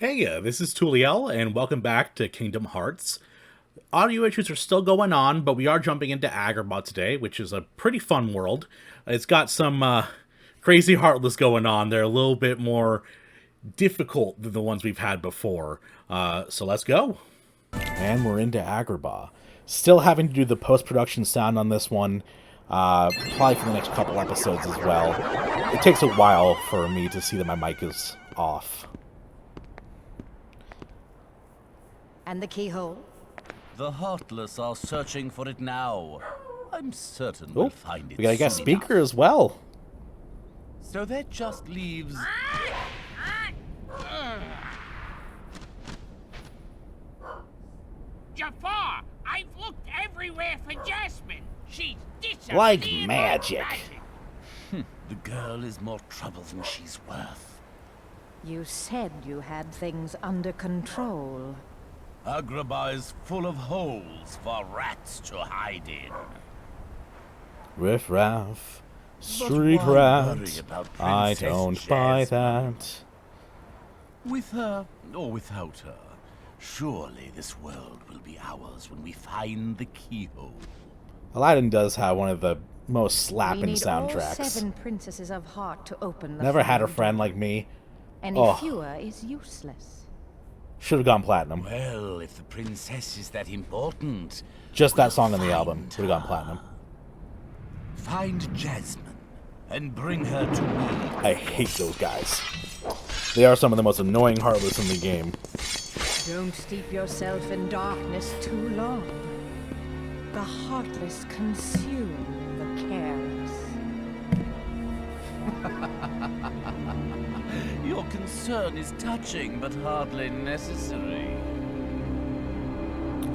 Hey, this is Tuliel, and welcome back to Kingdom Hearts. Audio issues are still going on, but we are jumping into Agrabah today, which is a pretty fun world. It's got some crazy Heartless going on. They're a little bit more difficult than the ones we've had before. So let's go. And we're into Agrabah. Still having to do the post-production sound on this one, probably for the next couple episodes as well. It takes a while for me to see that my mic is off. And the keyhole? The Heartless are searching for it now. I'm certain we'll find it. We got a guest soon speaker enough. as well. So that just leaves... Jafar, I've looked everywhere for Jasmine. She's disappeared Like magic. The girl is more trouble than she's worth. You said you had things under control. Agrabah is full of holes for rats to hide in. Riff Raff, But street why rat, worry about I Princess don't buy Jasmine? that. With her or without her, surely this world will be ours when we find the keyhole. Aladdin does have one of the most We slapping need all soundtracks. 7 princesses of heart to open the Never had a final friend door. like me. Any Oh. fewer is useless. Should have gone platinum. Well, if the princess is that important, Just that we'll song on the find album would have gone her. platinum. Find Jasmine and bring her to me. I hate those guys. They are some of the most annoying Heartless in the game. Don't steep yourself in darkness too long. The heartless consume the careless. Your concern is touching, but hardly necessary.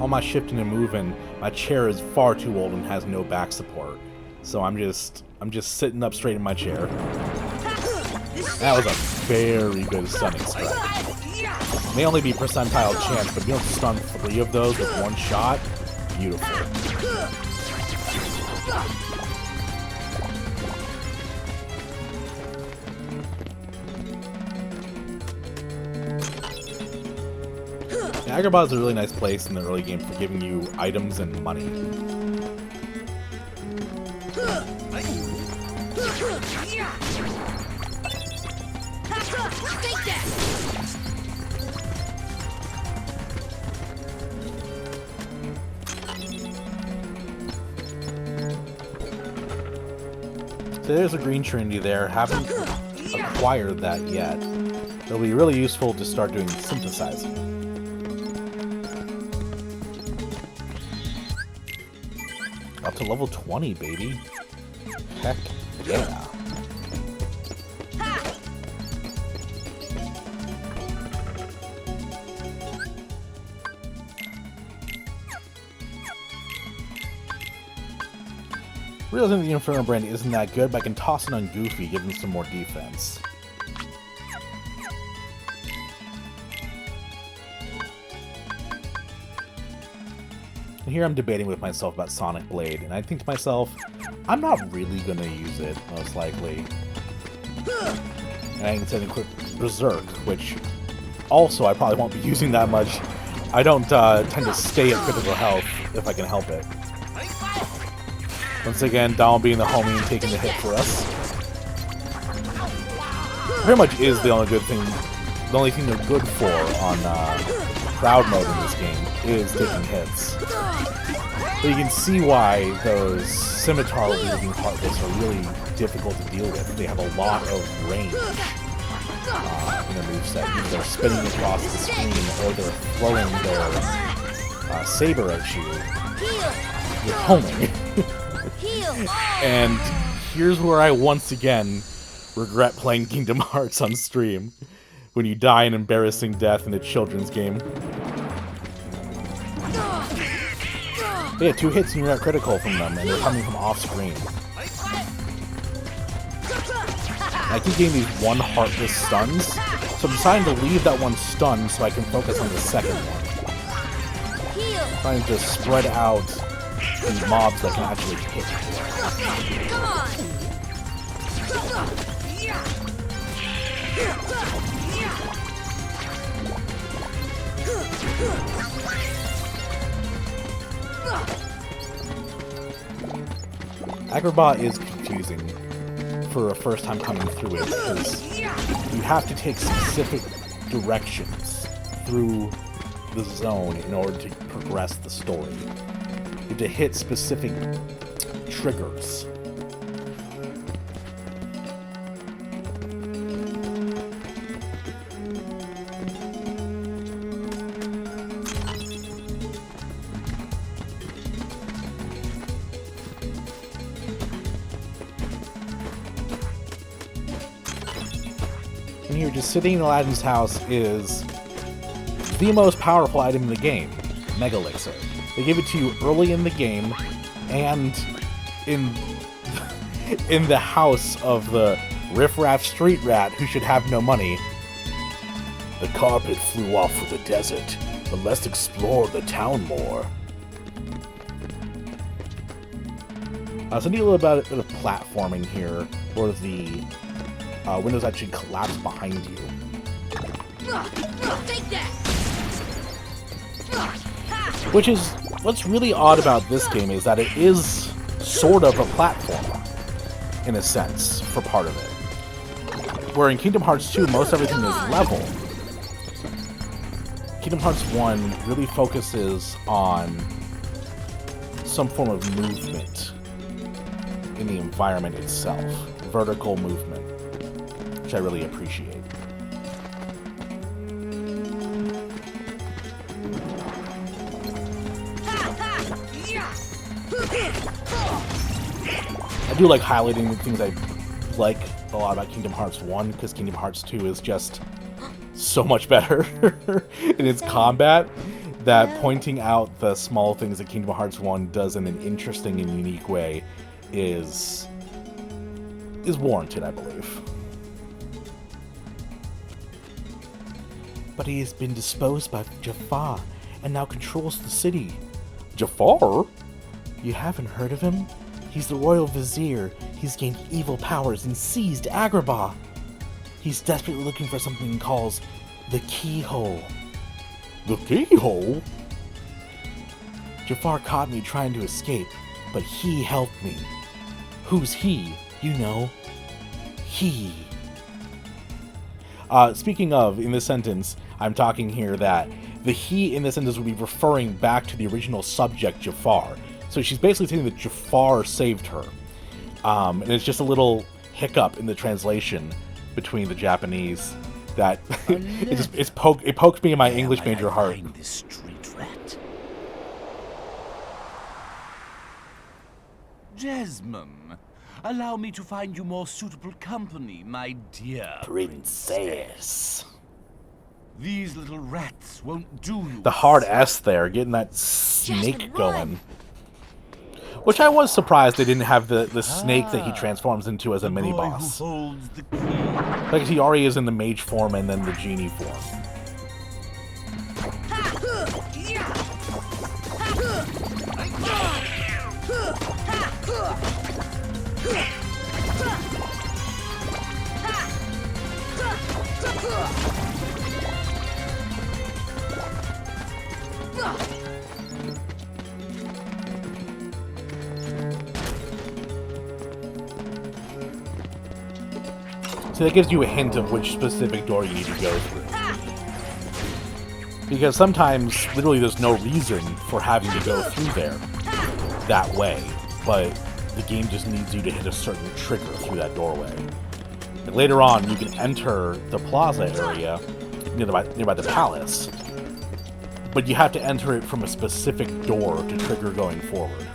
All my shifting and moving, my chair is far too old and has no back support. So I'm just sitting up straight in my chair. That was a very good stunning strike. May only be percentile chance, but you don't stun 3 of those with one shot. Beautiful. Agrabah is a really nice place in the early game for giving you items and money. Take that! So there's a green trinity there. Haven't acquired that yet. It'll be really useful to start doing synthesizing. Up to level 20, baby. Heck yeah. Realizing the Inferno brand isn't that good, but I can toss it on Goofy, give him some more defense. And here I'm debating with myself about Sonic Blade, and I think to myself, I'm not really going to use it, most likely. And I can instead equip Berserk, which also I probably won't be using that much. I don't tend to stay at critical health if I can help it. Once again, Donald being the homie and taking the hit for us. Pretty much is the only good thing, the only thing they're good for on crowd mode in this game is taking hits. But you can see why those scimitar wielding Heartless are really difficult to deal with. They have a lot of range in their moveset. Either they're spinning across the screen or they're throwing their saber at you with homing. And here's where I once again regret playing Kingdom Hearts on stream. When you die an embarrassing death in a children's game. But yeah, 2 hits and you're at critical from them, and they're coming from off screen. And I keep getting these one Heartless stuns, so I'm deciding to leave that one stun so I can focus on the second one. Trying to spread out these mobs that can actually hit. Come on! Agrabah is confusing for a first time coming through it, because you have to take specific directions through the zone in order to progress the story. You have to hit specific triggers. And here, just sitting in Aladdin's house is the most powerful item in the game, Mega Elixir. They give it to you early in the game, and in in the house of the riffraff street rat who should have no money. The carpet flew off for the desert, but let's explore the town more. So I need a little bit of platforming here, where the windows actually collapse behind you. Take that. Which is, what's really odd about this game is that it is sort of a platformer, in a sense, for part of it. Where in Kingdom Hearts 2, most everything is level. Kingdom Hearts 1 really focuses on some form of movement in the environment itself. Vertical movement, which I really appreciate. I do like highlighting the things I like a lot about Kingdom Hearts 1, because Kingdom Hearts 2 is just so much better in its combat, that pointing out the small things that Kingdom Hearts 1 does in an interesting and unique way is warranted, I believe. But he has been disposed by Jafar and now controls the city. Jafar? You haven't heard of him? He's the royal vizier. He's gained evil powers and seized Agrabah. He's desperately looking for something he calls the keyhole. The keyhole? Jafar caught me trying to escape, but he helped me. Who's he? You know. He. Speaking of, in this sentence, I'm talking here that the he in this sentence would be referring back to the original subject, Jafar. So she's basically saying that Jafar saved her. And it's just a little hiccup in the translation between the Japanese that it poked me in my English major heart. This street rat. Jasmine, allow me to find you more suitable company, my dear Princess. These little rats won't do you. The hard S there, getting that snake going. Which I was surprised they didn't have the snake that he transforms into as a mini boss. Who holds the key. Like he already is in the mage form and then the genie form. So that gives you a hint of which specific door you need to go through. Because sometimes, literally, there's no reason for having to go through there that way, but the game just needs you to hit a certain trigger through that doorway. And later on, you can enter the plaza area nearby the palace, but you have to enter it from a specific door to trigger going forward.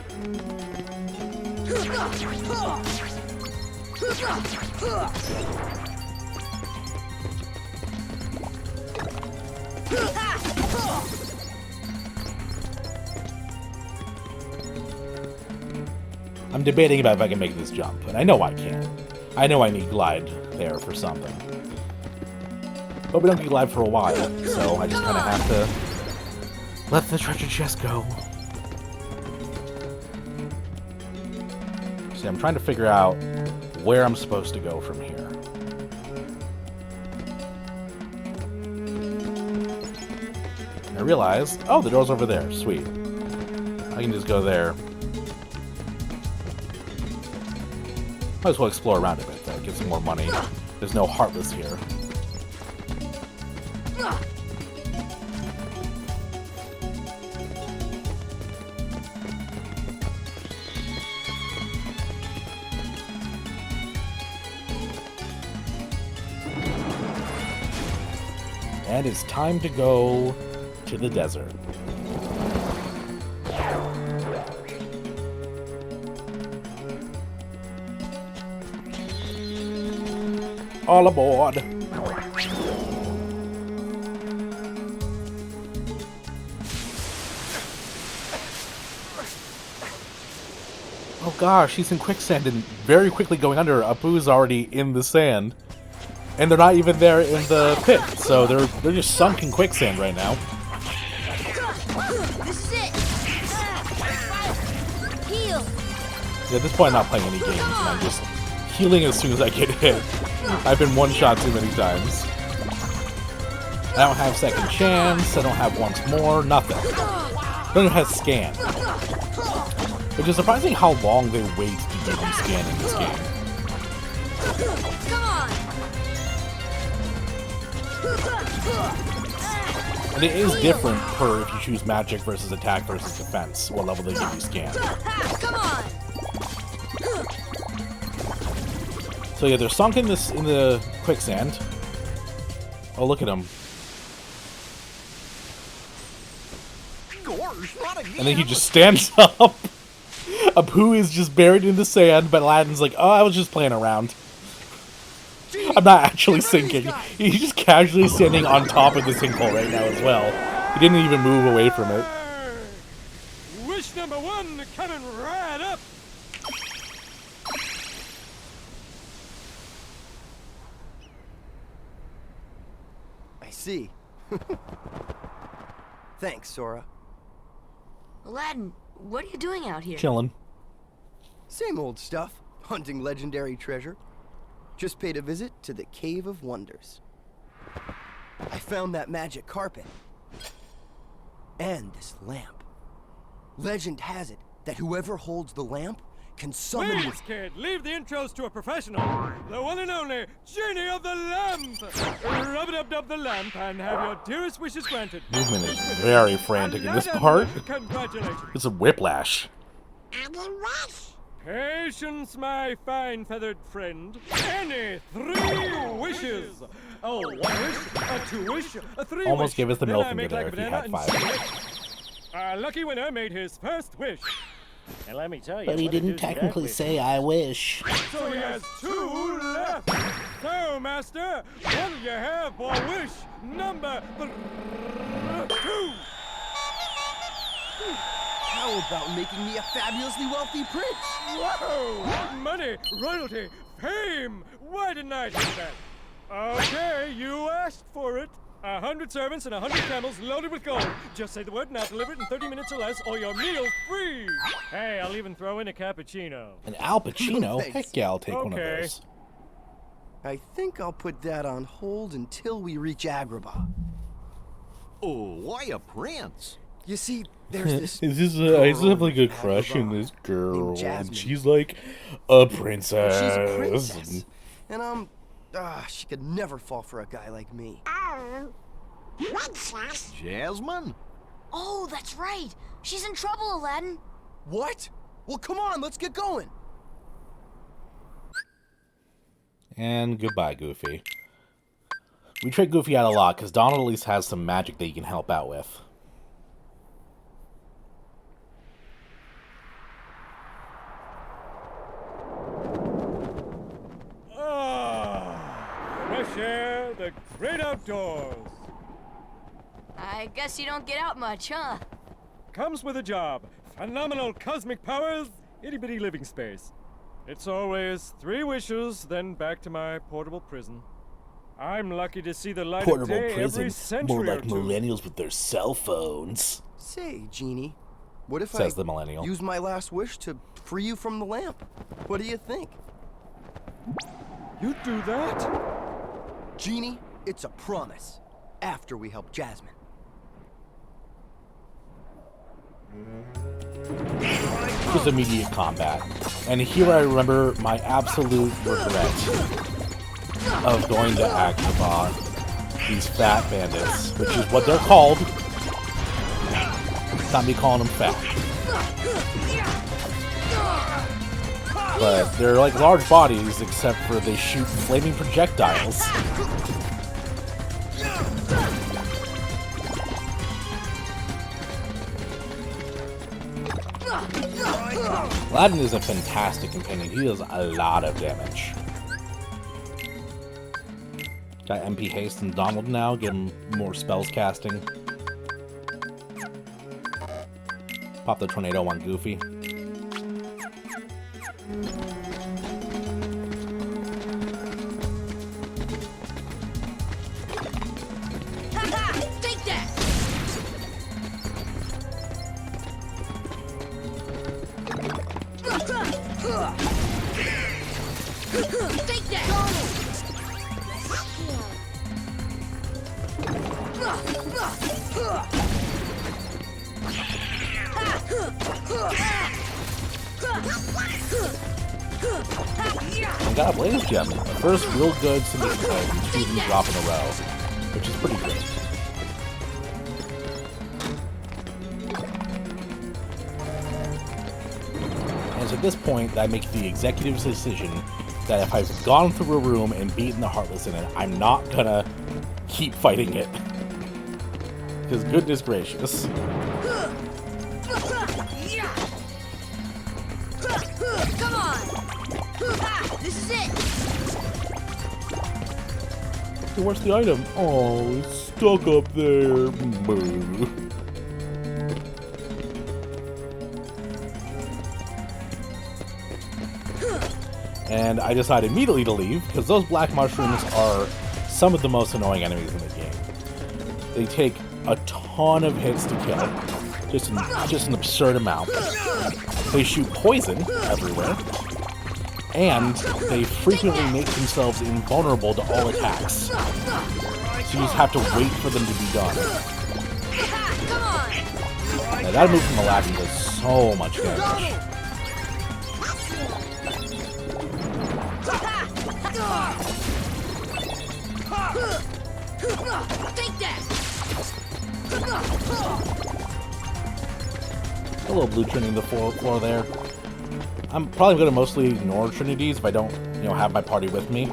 I'm debating about if I can make this jump, and I know I can. I know I need glide there for something. But we don't get glide for a while, so I just kind of have to let the treasure chest go. See, I'm trying to figure out where I'm supposed to go from here. I realized, oh, the door's over there. Sweet. I can just go there. Might as well explore around a bit, though. Get some more money. There's no Heartless here. And it's time to go to the desert. All aboard! Oh gosh, he's in quicksand and very quickly going under. Apu's already in the sand. And they're not even there in the pit, so they're just sunk in quicksand right now. This is it. Heal. Yeah, at this point I'm not playing any games, and I'm just healing as soon as I get hit. I've been one-shot too many times. I don't have second chance, I don't have once more, nothing. I don't even have scan. Which is surprising how long they wait to give them scan in this game. Come on. And it is different per if you choose magic versus attack versus defense, what level they give you scan. Come on. So yeah, they're sunk in the quicksand. Oh, look at them. And then he just stands up. Apu is just buried in the sand, but Aladdin's like, oh, I was just playing around. I'm not actually sinking. He's just casually standing on top of the sinkhole right now as well. He didn't even move away from it. Wish number one coming right up. I see. Thanks, Sora. Aladdin, what are you doing out here? Chilling. Same old stuff. Hunting legendary treasure. Just paid a visit to the Cave of Wonders. I found that magic carpet. And this lamp. Legend has it that whoever holds the lamp can summon Please, kid, leave the intros to a professional. The one and only Genie of the Lamp. Rub-a-dub-dub the lamp and have your dearest wishes granted. Movement is very frantic in this part. Congratulations. It's a whiplash. Patience, my fine feathered friend. Any 3 wishes. Oh, 1 wish, a 2 wish, a 3 wish. Almost gave us the Then middle I finger make there like if a he had banana 5. Our lucky winner made his first wish. And let me tell you, But he didn't technically say I wish. so he has 2 left. So, Master, what do you have for wish number 2? How about making me a fabulously wealthy prince? Whoa! Money, royalty, fame! Why didn't I do that? Okay, you asked for it. 100 servants and 100 camels loaded with gold. Just say the word and I'll deliver it in 30 minutes or less, or your meal's free. Hey, I'll even throw in a cappuccino. An Al Pacino? Thanks. Heck yeah, I'll take one of Okay. those. I think I'll put that on hold until we reach Agrabah. Oh, why a prince? You see, there's this. I just have like a girl crush on named this girl, and Jasmine. she's like a princess. She's a princess. And she could never fall for a guy like me. Jasmine? Oh, that's right. She's in trouble, Aladdin. What? Well, come on, let's get going. And goodbye, Goofy. We trade Goofy out a lot, because Donald at least has some magic that he can help out with. Fresh air, the great outdoors. I guess you don't get out much, huh? Comes with a job. Phenomenal cosmic powers, itty-bitty living space. It's always 3 wishes, then back to my portable prison. I'm lucky to see the light of Portable day every prison, century more like or 2. millennials with their cell phones. Say, Genie, what if Says I the millennial. use my last wish to free you from the lamp? What do you think? You'd do that? Genie, it's a promise. After we help Jasmine. Just immediate combat. And here I remember my absolute regret of going to Agrabah. These fat bandits, which is what they're called. It's not me calling them fat. But they're like large bodies, except for they shoot flaming projectiles. Aladdin is a fantastic companion. He does a lot of damage. Got MP Haste and Donald now, give him more spells casting. Pop the tornado on Goofy. Take that! Take that! I got a Blaze Gem. The first real good Syndicate Titan, 2 of them drop in a row, which is pretty great. And it's at this that I make the executive's decision that if I've gone through a room and beaten the Heartless in it, I'm not gonna keep fighting it. Because goodness gracious. Come on! This is it! Hey, where's the item? Oh, it's stuck up there. Boo. And I decide immediately to leave, because those black mushrooms are some of the most annoying enemies in the game. They take a ton of hits to kill, just an absurd amount. They shoot poison everywhere, and they frequently make themselves invulnerable to all attacks. So you just have to wait for them to be done. Now that move from Aladdin does so much damage. Take that! A little blue Trinity in the floor there. I'm probably going to mostly ignore Trinities if I don't, have my party with me.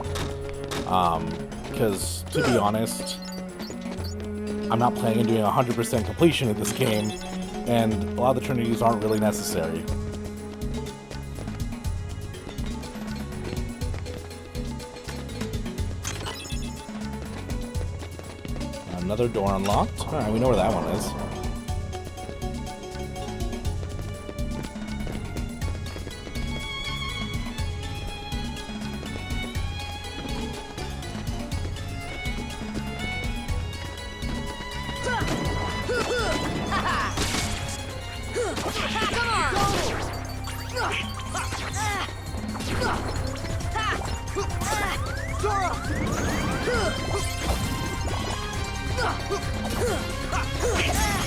Because, to be honest, I'm not planning on doing 100% completion of this game, and a lot of the Trinities aren't really necessary. Another door unlocked. Alright, we know where that one is.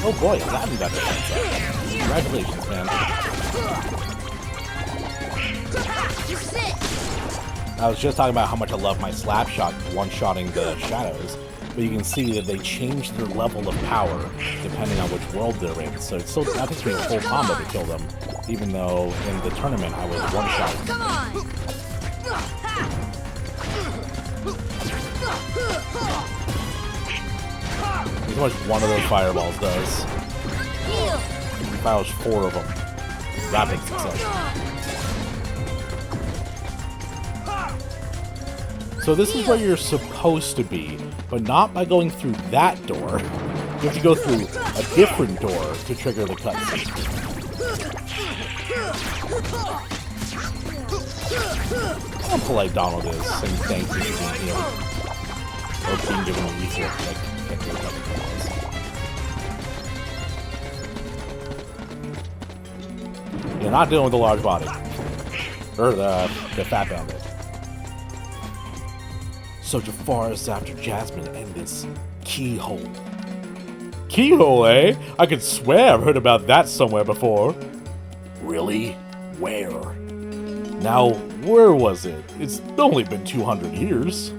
Oh boy, Aladdin got defense up. Congratulations, man. I was just talking about how much I love my slap shot one-shotting the shadows, but you can see that they change their level of power depending on which world they're in. So it's still, that takes me a full combo to kill them, even though in the tournament I was one-shotting them. Look how much one of those fireballs does. He fires 4 of them. Rapid succession. So this is where you're supposed to be, but not by going through that door. You have to go through a different door to trigger the cutscene. How polite Donald is, saying thank you for being healed. Or being given a leaflet, like, can't do what You're not dealing with the large body. Or the fat bandit. So Jafar is after Jasmine and this keyhole. keyhole, eh? I could swear I've heard about that somewhere before. Really? Where? Now, where was it? It's only been 200 years.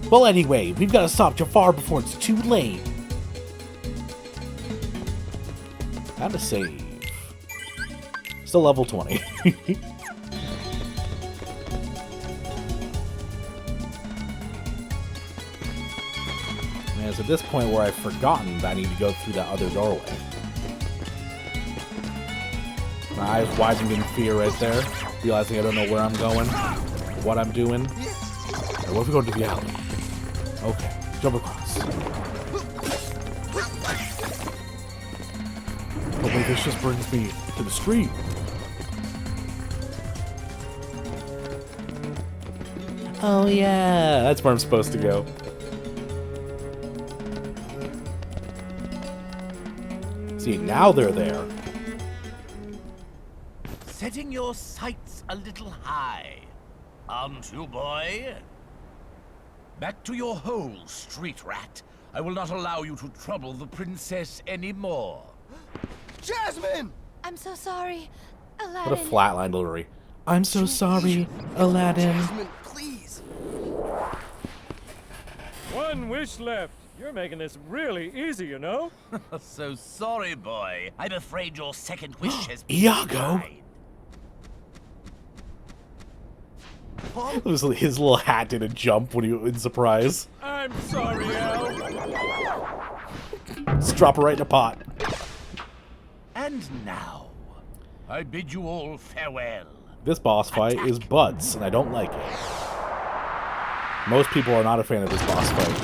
Well, anyway, we've got to stop Jafar before it's too late. How to save. Still level 20. And it's at this point where I've forgotten that I need to go through that other doorway. My eyes widening in fear right there, realizing I don't know where I'm going, what I'm doing. Right, what if we go to the alley? Okay, jump across. Hopefully this just brings me to the street. Oh yeah, that's where I'm supposed to go. See, now they're there. Setting your sights a little high, aren't you, boy? Back to your hole, street rat. I will not allow you to trouble the princess anymore. Jasmine! I'm so sorry, What Aladdin. a flatline delivery. I'm so sorry, Aladdin. Jasmine, please. One wish left. You're making this really easy, you know? So sorry, boy. I'm afraid your second wish has been Iago? denied. His little hat did a jump when he in surprise. I'm sorry, Al. Just drop it right in a pot. And now, I bid you all farewell. This boss fight is butts, and I don't like it. Most people are not a fan of this boss fight.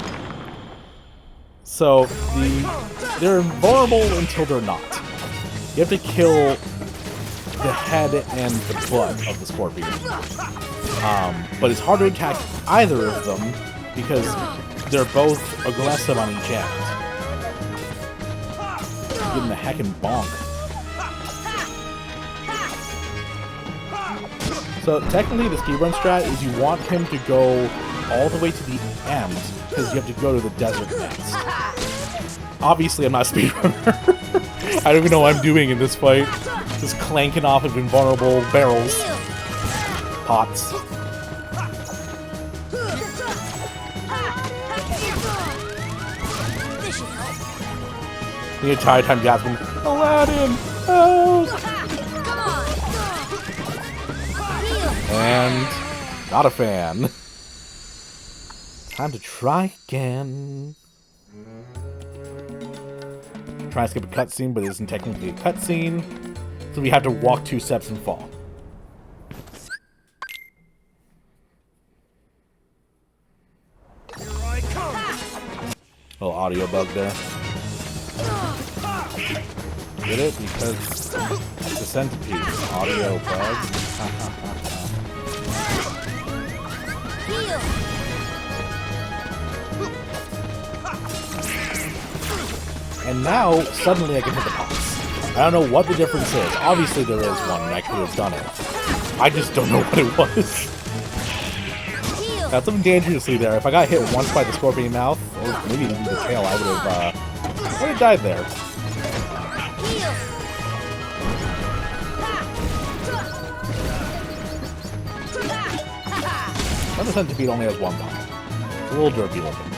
So, they're invulnerable until they're not. You have to kill the head and the butt of the scorpion. But it's hard to attack either of them because they're both aggressive on each end. Give him the heckin' bonk. So technically the speedrun strat is you want him to go all the way to the end because you have to go to the desert next. Obviously I'm not a speedrunner. I don't even know what I'm doing in this fight. Just clanking off of invulnerable barrels. Pots. The entire time Jasmine, Aladdin, help! And not a fan. Time to try again. Try to skip a cutscene, but it isn't technically a cutscene. So we have to walk 2 steps and fall. Little audio bug there. Get it? Because it's a centipede. Audio bug. And now, suddenly I can hit the pots. I don't know what the difference is. Obviously there is one, and I could have done it. I just don't know what it was. Got something dangerously there. If I got hit once by the scorpion mouth, or maybe even the tail, I would have died there. Another centipede only has 1 pop. It's a little derpy looking.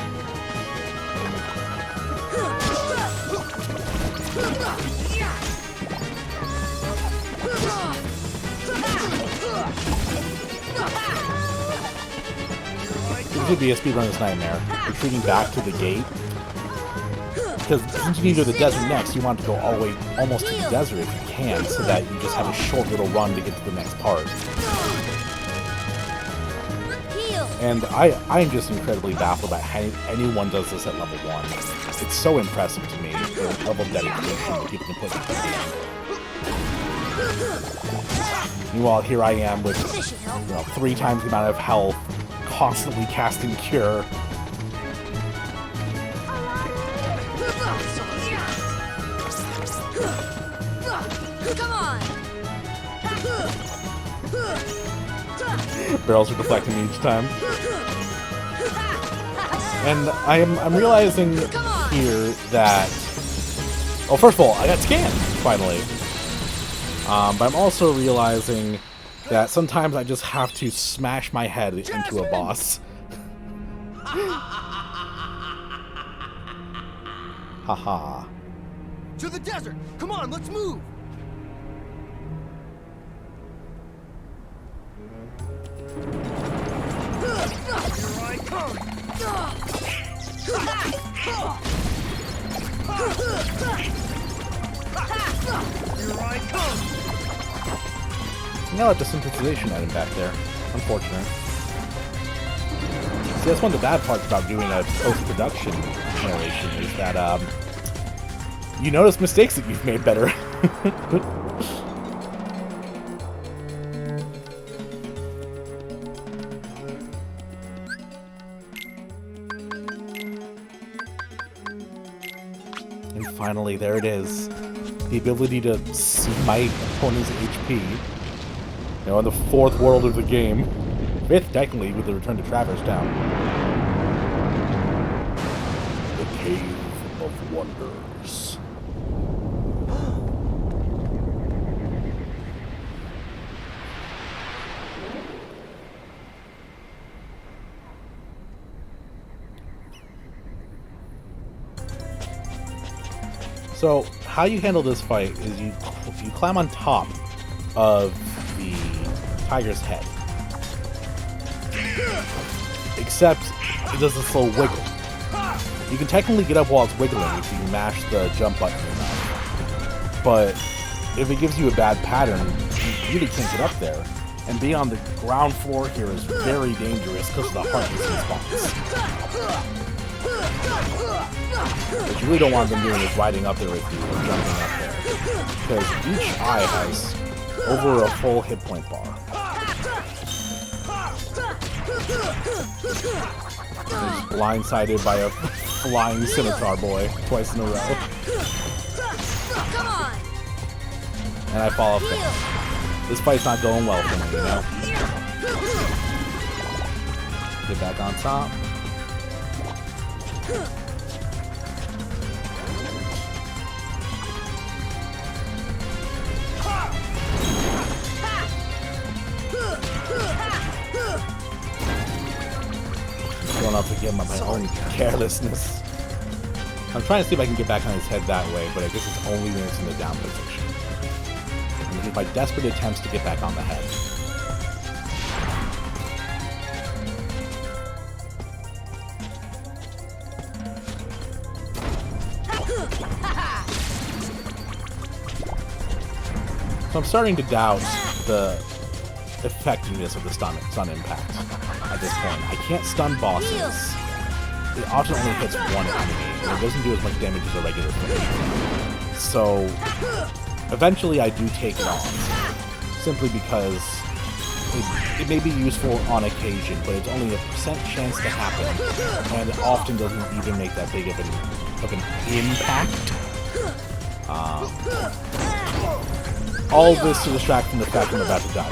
This would be a speedrunner's nightmare. Retreating back to the gate. Because since you need to go to the desert next, you want to go all the way almost to the desert if you can, so that you just have a short little run to get to the next part. And I'm just incredibly baffled by how anyone does this at level 1. It's so impressive to me, the level of dedication that people can put into the game. Meanwhile, here I am with 3 times the amount of health, constantly casting Cure. Come on! Barrels are deflecting me each time. And I'm realizing here that... Oh, first of all, I got scanned, finally. But I'm also realizing that sometimes I just have to smash my head into a boss. Haha. To the desert! Come on, let's move! Here I come! Here I come! No, just synthesization item back there. Unfortunate. See, that's one of the bad parts about doing a post-production narration is that, you notice mistakes that you've made better. And finally, there it is. The ability to see my opponent's HP. You know, in the 4th world of the game. 5th, technically, with the return to Traverse Town. The Cave of Wonders. So, how you handle this fight is you climb on top of the tiger's head. Except, it does a slow wiggle. You can technically get up while it's wiggling if you mash the jump button enough. But, if it gives you a bad pattern, you really can't get up there. And being on the ground floor here is very dangerous because of the heartless response. What you really don't want them doing is riding up there with you or jumping up there. Because each eye has over a full hit point bar. He's blindsided by a flying scimitar boy twice in a row. Come on. And I fall off down. This fight's not going well for me, you know? Get back on top. Going up again by my own carelessness. I'm trying to see if I can get back on his head that way, but I guess it's only when it's in the down position. And these are my desperate attempts to get back on the head. So I'm starting to doubt the effectiveness of the stun impact at this point. I can't stun bosses. It often only hits one enemy, and it doesn't do as much damage as a regular finisher. So, eventually I do take it off, simply because it may be useful on occasion, but it's only a % chance to happen, and it often doesn't even make that big of an impact. All of this to distract from the fact I'm about to die.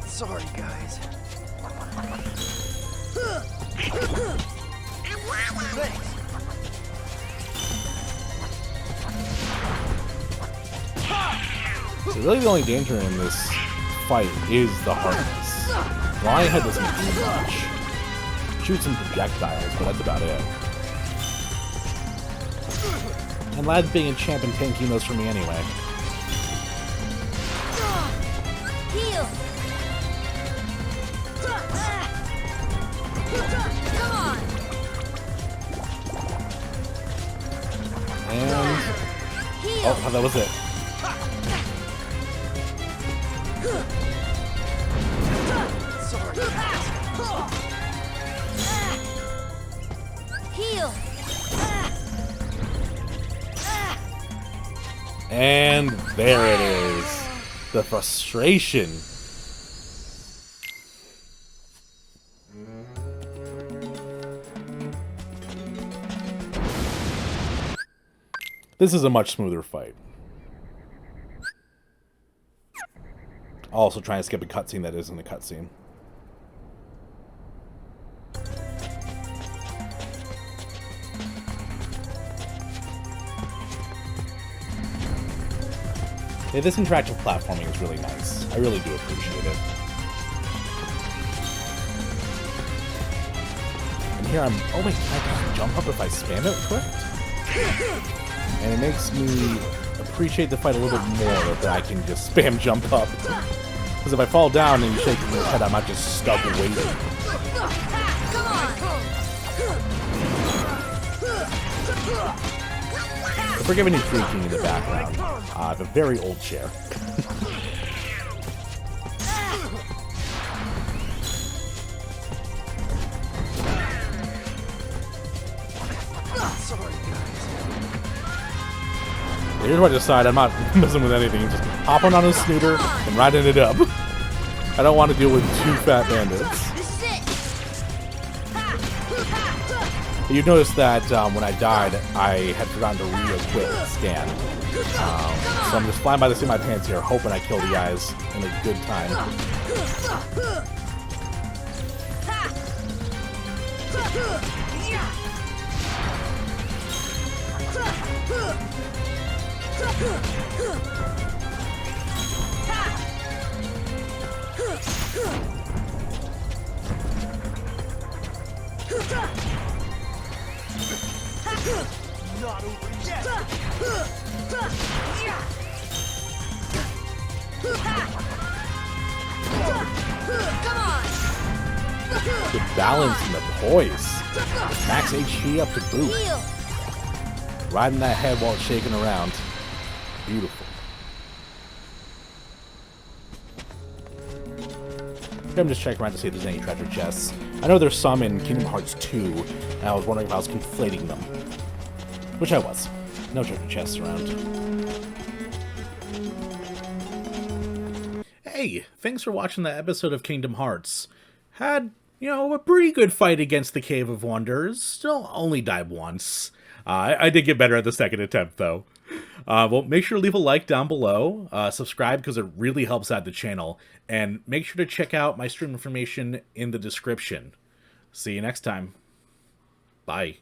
Sorry, guys. Thanks. So really the only danger in this fight is the hardness. Lionhead doesn't do much. Shoot some projectiles, but that's about it. And Lad's being a champ and tanking those for me anyway. Heal. Come on. And... Heal. oh, that was it. Sorry. Heal. And there it is. The frustration. This is a much smoother fight. Also trying to skip a cutscene that isn't a cutscene. Yeah, this interactive platforming is really nice. I really do appreciate it. And here I'm... Oh wait, can I just jump up if I spam it correct? And it makes me appreciate the fight a little bit more that I can just spam jump up. Because if I fall down and you shake your head, I might just stuck waiting. Forgive any creaking in the background. I have a very old chair. Here's what I decide. I'm not messing with anything. Just hopping on a snooter and riding it up. I don't want to deal with two fat bandits. You noticed that when I died, I had forgotten to re-equip scan. So I'm just flying by the seat of my pants here, hoping I kill the guys in a good time. Not over yet. Come on! The balance and the poise. Max HP up to boot. Riding that head while it's shaking around. Beautiful. I'm just checking around to see if there's any treasure chests. I know there's some in Kingdom Hearts 2, and I was wondering if I was conflating them. Which I was. No treasure chests around. Hey, thanks for watching that episode of Kingdom Hearts. Had, a pretty good fight against the Cave of Wonders. Still only died once. I did get better at the second attempt, though. Well, make sure to leave a like down below. Subscribe because it really helps out the channel. And make sure to check out my stream information in the description. See you next time. Bye.